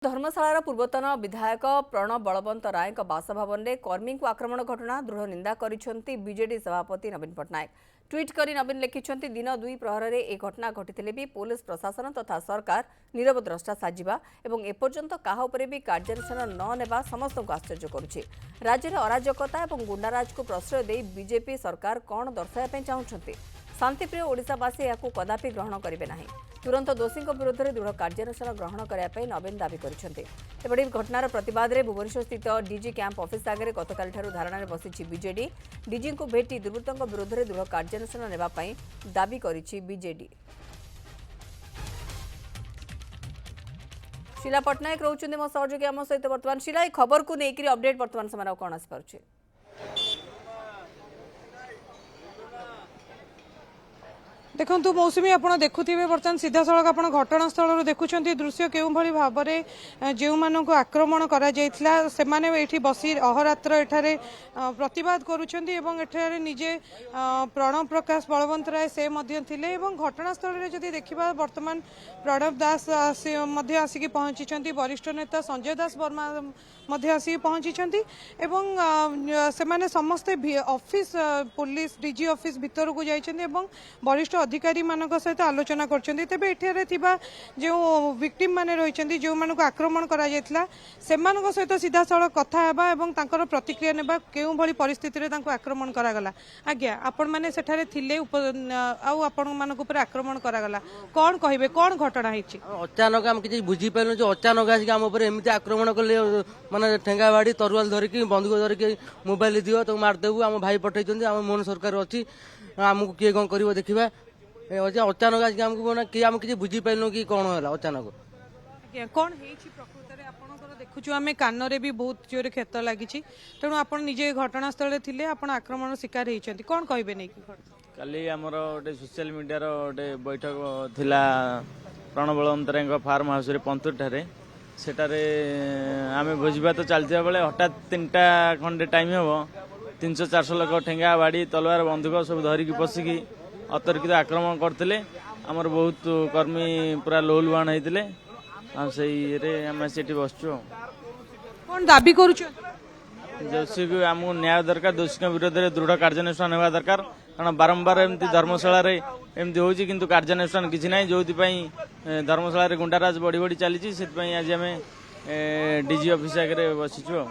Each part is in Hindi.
धर्मशालार पूर्वतन विधायक प्रणव बलवंत राय बासभवन में कर्मी को आक्रमण घटना दृढ़ निंदा करिसेंती बीजेडी सभापति नवीन पट्टनायक। ट्वीट करी नवीन लिखिसेंती दिन 2 प्रहर में एक घटना घटी भी पुलिस प्रशासन तथा सरकार नीरव द्रष्टा साजिबा एवं एपर्यंत काहा उपरे भी कार्यानुष्ठान न नेबा समस्त को आश्चर्य करुछि। राज्य में अराजकता और गुंडाराज को प्रश्रय दे बीजेपी सरकार कौन दर्शाइबा चाहूछंती। शांतिप्रिय ओडिशावासी याकू कदापि ग्रहण करेंगे नहीं। तुरंत दोषी विरोध में दृढ़ कार्यानुष्ठान ग्रहण करने नवीन दावी करते। घटनार प्रतिवाद में भुवनेश्वर स्थित डीजी कैंप ऑफिस आगे गतकाली धारणा बसी बीजेडी। डीजी को भेटी दुर्वृत्तों विरोध में दृढ़ कार्यानुष्ठान नेबापई दावी करिछि बीजेडी। शीला पट्टनायक रोचुंदी मो सहयोगी आम सहित वर्तमान। शीला ए खबर को लेकर अपडेट वर्तमान समय कौन आसपार? देखो मौसुमी आप देखुवे बर्तमान सीधा सड़क आप घटनास्थल देखुं दृश्य के भाव में जो मानक आक्रमण कर बसी अहरात्र एठारे प्रतिवाद करुँचे निजे प्रणव प्रकाश बलवंत राय से थिले घटनास्थल में जदि देखा बर्तमान प्रणव दास आसिक पहुंची वरिष्ठ नेता संजय दास वर्मा आसिक पहुंची से समस्ते ऑफिस पुलिस डीजी ऑफिस भीतर को जाइछन्ती वरिष्ठ अधिकारी मानक सहित आलोचना करछन्ती। तेबे एठारे थिबा जो विक्टिम माने रहिछन्ती जो मानक आक्रमण करा जायतला सेमानक सहित सीधा सड़क कथा हेबा एवं तांकर प्रतिक्रिया नेबा केउ भली परिस्थिति रे तांको आक्रमण करा गला। आज्ञा आपण माने सेठारे थिले आउ आपण मानक ऊपर आक्रमण करा गला कोन कहिबे कोन घटना हिछि? अचानक हम किछि बुझी पाइलो जो अचानक आसी हम ऊपर एमिति आक्रमण करले माने ठेंगा बाड़ी तरुआल धरिकी बंदूक धरिकी मोबाइल दियो तो मार देबू हम भाई पठैछन्ती हम मोहन सरकार अछि हमकु किए कोन करिवो देखिबा अचानक आज आमको किए आम किसी बुझी पाइलु कि कौन है अचानक कौन प्रकृत आपंकर देखु आम कान भी बहुत जोर क्षत लगी तेणु आप निजे घटनास्थल थे आप आक्रमण शिकार होती कौन कहे नहीं काली आमर गोटे सोशल मीडिया गोटे बैठक थिला प्रणव बलवंत राय फार्म हाउस पंतुर ठारे सेटारे आम भोजभात तो चलता बेले हठात 3टा खंडे टाइम हम 300-400 लोक ठेंगा बाड़ी तलवार बंधुक सब धरिकी पशिकी अतर्कित आक्रमण करते आमर बहुत कर्मी पूरा लोलवान होते आम से बसचु कौन दाबी कर दोषी को आमको न्याय दरकार दोषी विरोध में दृढ़ कार्यानुष्ठान होगा दरकार कारण बारंबार एमती धर्मशाला एमती होची किंतु कार्यानुष्ठान किसी ना जो धर्मशाला गुंडाराज बढ़ी बढ़ी चली आज आम डीजी ऑफिस आगे बसीचु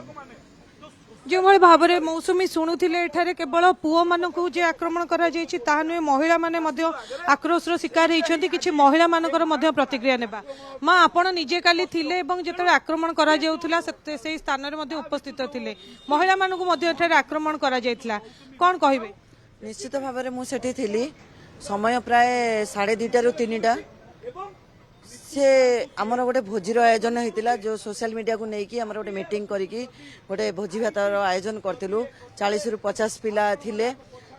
जो भाव में मौसुमी शुणुले एठारे केवल पुओ मानक जे आक्रमण करा जायछि ता नुहे महिला माने मध्य आक्रोशर शिकार होइछन्ति किछि महिला मानकर मध्य प्रतिक्रिया नेबा मां आपण निजे काली थिले एवं जेतले आक्रमण करा जाउथला से स्थान रे मध्य उपस्थित थिले महिला मानक मध्य एठारे आक्रमण करा जायथला कोन कहिबे? निश्चित भाव में मुझे थिली समय प्राय 2:30 रु 3टा से आमर गोटे भोजीर आयोजन होता जो सोशल मीडिया को लेकिन आमर गोटे मीटिंग करिकी गोटे भोजी भातर आयोजन करूँ 40 रु 50 पिला थिले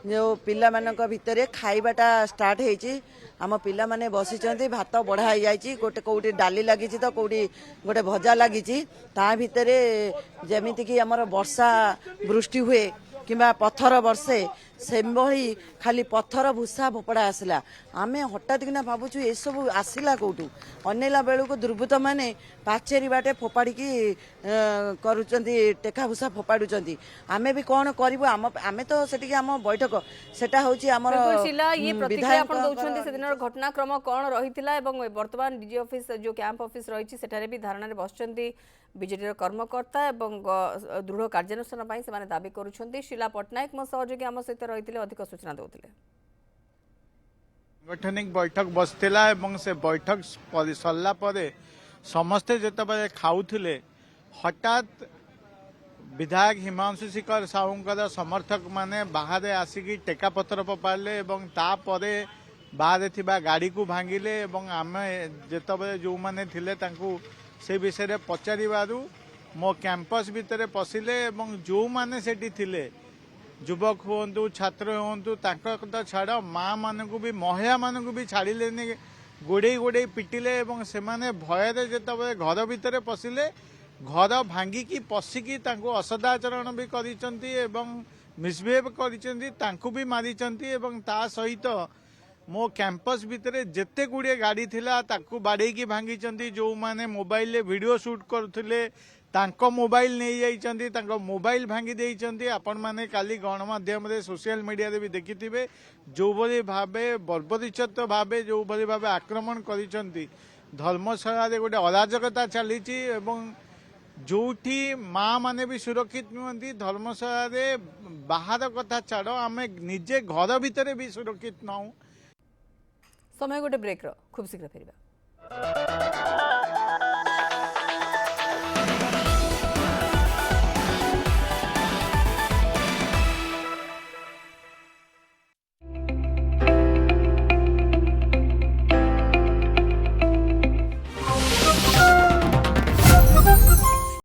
जो पिला मानक भितर खाइबाटा स्टार्ट होती आम पिला माने बसी भात बढ़ाई जाइए गोटे कौटी डाली लगी तो कौटी गोटे भजा लगी ता भितर जमीती आमर वर्षा वृष्टि हुए किंबा पत्थर बर्षे से खाली पत्थर भूसा फोपड़ा आसला आम हठात किना भावुँ ये सब आसला कौटू अनेला बेलू दुर्बृत्त मैंने पाचेरी बाटे फोपाड़ी करुँच टेका भूसा फोपाड़ुंट आम भी कौन करूँ आम तो से आम बैठक सेटा हूँ विधायक घटनाक्रम कौन रही बर्तमान डीजी ऑफिस जो कैंप ऑफिस रही है भी धारणा बस बीजेडी कर्मकर्ता एवं दृढ़ कार्यानुष्ठान से दाबी करुँच। शीला पट्टनायक मो सहयोगी आम सहित रही अधिक सूचना देते संगठनिक बैठक बसला से बैठक सरला समस्ते जिते खाऊले हठात विधायक हिमांशु शेखर साहूंकर समर्थक माने बाहर आसिकी टेका पत्थर फोपाड़े तापर बाहर थिबा गाड़ी को भांगिले आम जिते जो मैंने थिले से विषय पचारू मो कैंपस भितर पशिले जो मैंने सेठी थिले युवक हूँ छात्र हूँ तो छाड़ माँ मान को भी महिला मान को भी छाड़िले गोड़े गोड़े पिटिले से भय जिते घर भितर पशिले घर भांगिकी पशिकी असदाचरण भी कर मिसबिहेव कर भी मारी ता सहित मो कैंपस भितर जेते गुड़े गाड़ी थिला ताकू बाड़ेकी भांगी जो माने मोबाइल ले वीडियो शूट करथुले तांको मोबाइल नहीं जाइछंती तांको मोबाइल भांगी देइछंती आपण माने काली गणमाध्यम रे सोशल मीडिया रे भी देखिथिबे जो भली भाबे बर्बरिचत भाबे जो भली भाबे आक्रमण करिसंती धर्मशाला रे गोटे अराजकता चलीची एवं जोठी माँ माने भी सुरक्षित नुहंती धर्मशाला रे बाहर कथा छाड़ आमे निजे घर भितर भी सुरक्षित नहु समय गोटे ब्रेक रो खूब शीघ्र फेरिबा।